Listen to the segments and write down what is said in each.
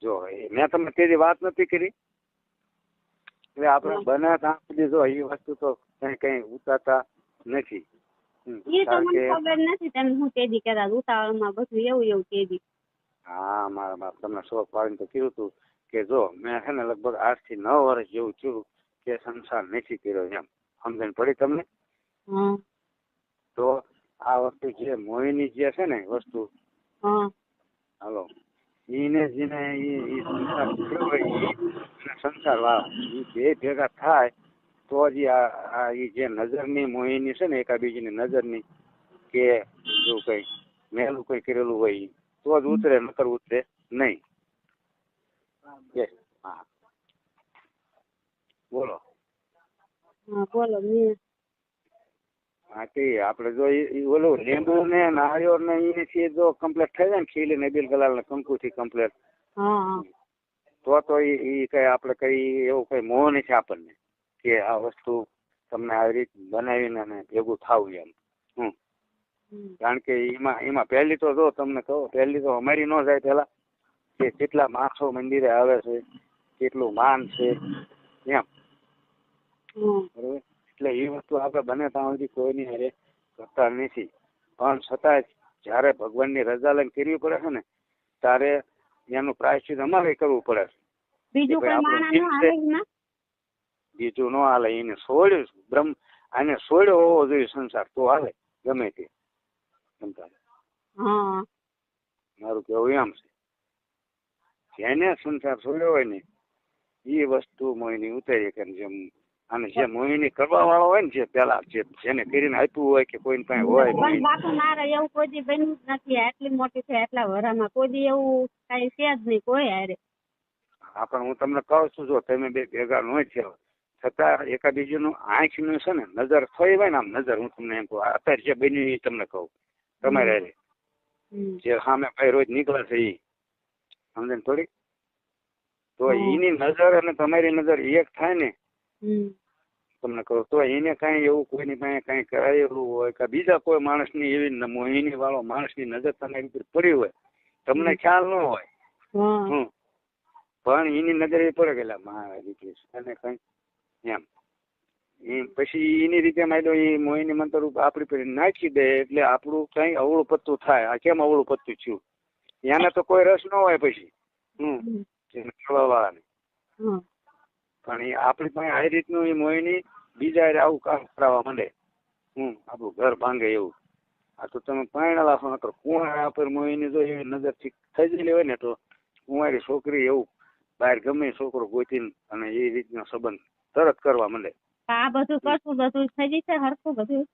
જો મેં તમને તેની વાત નથી કરી એટલે આપણે બને ત્યાં સુધી જો એ વસ્તુ તો કઈ ઉતારતા નથી. એ તો મને ખબર નથી તમે હું તેદી કહેતા ઉતાવળમાં બધું એવું તેદી. હા મારા બાપ તમને શોખ પાડીને તો કીધું હતું કે જો મેં છે ને લગભગ 8 થી 9 વર્ષ જેવું થયું કે સંસાર નથી કર્યો એમ સમજણ પડી તમને. તો આ વસ્તુ જે મોહિની જે છે ને વસ્તુ હાલો એને જેને એ સંસાર કર્યો હોય એ સંસાર વાળા એ બે ભેગા થાય તો જ આ જે નજરની મોહિની છે ને એકાબીજીની નજરની કે એવું કઈ મેલું કઈ કરેલું હોય તો જ ઉતરે નકર ઉતરે નહીં. હા બોલો. બોલો. હા તે આપડે જો ઓલું લીંબુ ને નાળિયેર ને એથી જો કમ્પ્લીટ થઈ જાય ને ખીલી ને બિલ ગલાલ ને કંકુ થી કમ્પ્લીટ તો એ કઈ આપડે કઈ એવું કઈ મોહ નથી આપણને કે આ વસ્તુ તમને આવી રીતે બનાવીને ભેગું થાવું એમ. કારણ કે એમાં પહેલી તો જો તમને કહો પહેલી તો અમારી ન જાય પેલા કે કેટલા માણસો મંદિરે આવે છે કેટલું માન છે એમ બરોબર. એટલે એ વસ્તુ આપણે બને ત્યાં સુધી કોઈની હારે કરતા નથી પણ છતાં જયારે ભગવાનની રજા લઈને કરવી પડે છે ને ત્યારે એનું પ્રાયશ્ચિત અમારે કરવું પડે છે. બીજું ન હાલે એને છોડ્યું બ્રહ્મ આને છોડ્યો હોવો જોઈએ સંસાર તો હાલે ગમે તે. મારું કેવું એમ છે જેને સંસાર છોડ્યો હોય ને એ વસ્તુ મોહિની ઉતારી કે જેમ અને જે મોહિની કરવા વાળો હોય ને જે પેલા જેને કરીને આપ્યું હોય કે કોઈ પાસે હોય બાપુ મારે એવું કોઈ દી બન્યું જ નથી આટલી મોટી છે એટલા વરામાં કોઈ દી એવું કઈ છે જ નહીં કોઈ હારે. હા પણ હું તમને કહું છું જો તમે બે ભેગા ન થયો છતાં એકાબીજીનું આંખ નું છે ને નજર થઈ હોય ને આમ નજર હું તમને એમ કહું અત્યારે જે બન્યું એ તમને કહું તમારે હારે જે સામે ભાઈ રોજ નીકળે છે એ સમજે થોડી તો એની નજર અને તમારી નજર એક થાય ને તમને કહું તો એને કઈ એવું કોઈની પાસે કઈ કરાયેલું હોય કે બીજા કોઈ માણસની એવી મોહિની વાળો માણસની નજર તમારી ઉપર પડી હોય તમને ખ્યાલ ન હોય પણ એની નજર એ પડે ગયેલા મારા દીકરી અને કઈ એમ પછી એની રીતે માંડો એ મોહિની મંત્ર આપણી પર નાખી દે એટલે આપણું કઈ અવળું પત્તું થાય. આ કેમ અવળું પત્તું થયું એને તો કોઈ રસ ન હોય પછી વાળાને પણ એ આપણી પાસે આ રીતનું એ મોહિની બીજા આવું કામ કરાવવા માંડે આપણું ઘર ભાંગે એવું. આ તો તમે પાણી લાખો નકર કુંવારા પર મોહિની જો એવી નજર થી થઈ ગયેલી હોય ને તો કુંવારી છોકરી એવું બહાર ગમે છોકરો ગોતીને અને એ રીતનો સંબંધ તરત કરવા માંડે. આ બધું કરશું બધું થઈ જશે હરખું બધું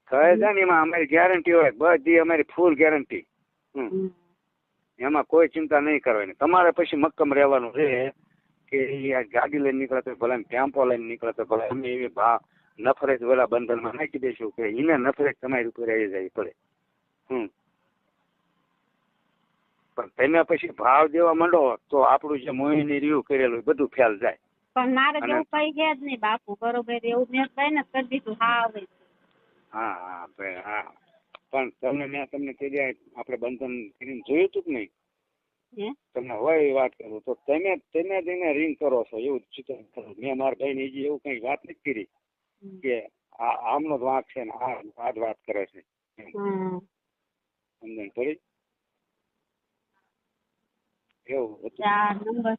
થાય છે ને એમાં અમારી ગેરંટી હોય બધી અમારી ફૂલ ગેરંટી. એમાં કોઈ ચિંતા નહીં કરવાની. તમારે પછી મક્કમ રહેવાનું છે કે એ ગાડી લઈને નીકળે તો ભલે ટેમ્પો લઈને નીકળે તો ભલે અમે એવી નફરત વેલા બંધનમાં નાખી દઈશું કે એને નફરત તમારી ઉપર આવી જાય પડે. પણ તમે પછી ભાવ દેવા માંડો તો આપણું જે મોહિની રહ્યું કરેલું બધું ફેલ જાય. પણ મારે જેવું કઈ છે જ નહીં બાપુ બરોબર એવું મેં કઈ કરી દીધું. હા પણ મેં તમને કહી દે આપણે બંધન કરીને જોયું હતું કે નહીં તમને હોય એ વાત કરું તો તમે તેને રિંગ કરો છો એવું ચિંતન કરો. મેં મારા ભાઈ ને એવું કઈ વાત નથી કરી કે આમનો જ વાંક છે ને આ જ વાત કરે છે સમજણ પડી એવું હતું.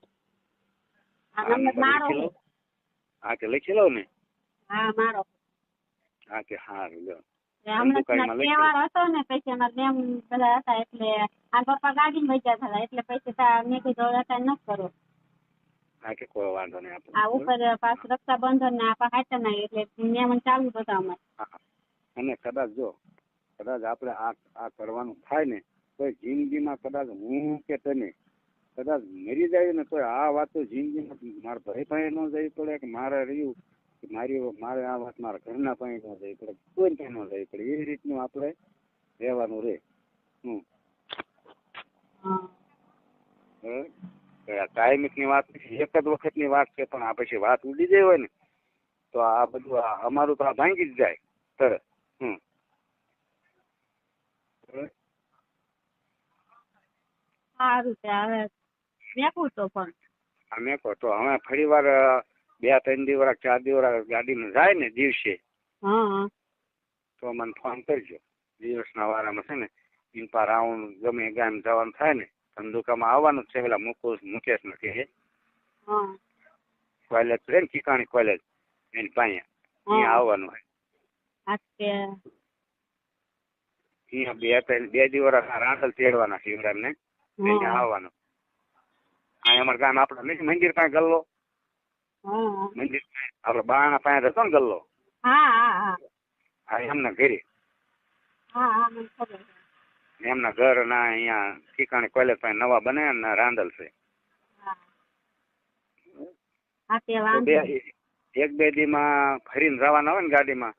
હા કે લખી લો ને. હા કે સારું લો. તહેવાર હતો ને પછી અમારે મેમ બધા હતા એટલે આ પપ્પા ગાડી માં ગયા હતા એટલે પછી મેં કીધું ન કરો. હા કે કોઈ વાંધો નહીં આ ઉપર પાછું રક્ષાબંધન ને આપા હાચા ના એટલે મેં ચાલુ હતા અમારે. અને કદાચ આપણે આ કરવાનું થાય ને તો જિંદગીમાં કદાચ હું કે તને કદાચ મરી જાય ને તો આ વાત તો જિંદગીમાં મારા ભાઈ પાસે ન જવી પડે કે મારે રહ્યું મારે આ વાત મારા ઘરના પાસે ન જવી પડે કોઈ પાસે ન જવી પડે એ રીતનું આપણે રહેવાનું રહે. કાયમિક ની વાત એક જ વખત ની વાત છે પણ આ પછી વાત ઉડી જાય હોય ને તો આ બધું અમારું તો આ ભાંગી જ જાય તરત. સારું મેકું તો પણ અમે કહો તો હવે ફરી વાર 2-3 દિવસ 4 દિવસ ગાડીમાં જાય ને દિવસે હા તો મને ફોન કરજો. દિવસના વારામાં છે ને ઇન્પા રાઉન્ડ ગમે ગામ જવાનું થાય ને ધંધુકામાં આવવાનું જ છે. પેલા મુકેશ નથી હા કોલેજ છે ને ઠીકાણી કોલેજ એની પાસે અહીંયા આવવાનું હોય. અહીંયા 2 દિવસ રાંધલ તેડવાના શિવરામ ને અહીંયા આવવાનું. અહીંયા અમારા ગામ આપડે નથી મંદિર પાસે ગલ્લો મંદિર આપડે બાણા પાસે હતો ને ગલ્લો હા એમના ઘરે એમના ઘર ના અહીંયા ઠીકાણી કોલેજ પાસે નવા બને ને રાંધલ છે. 1-2 દી માં ફરીને જવાના હોય ને ગાડીમાં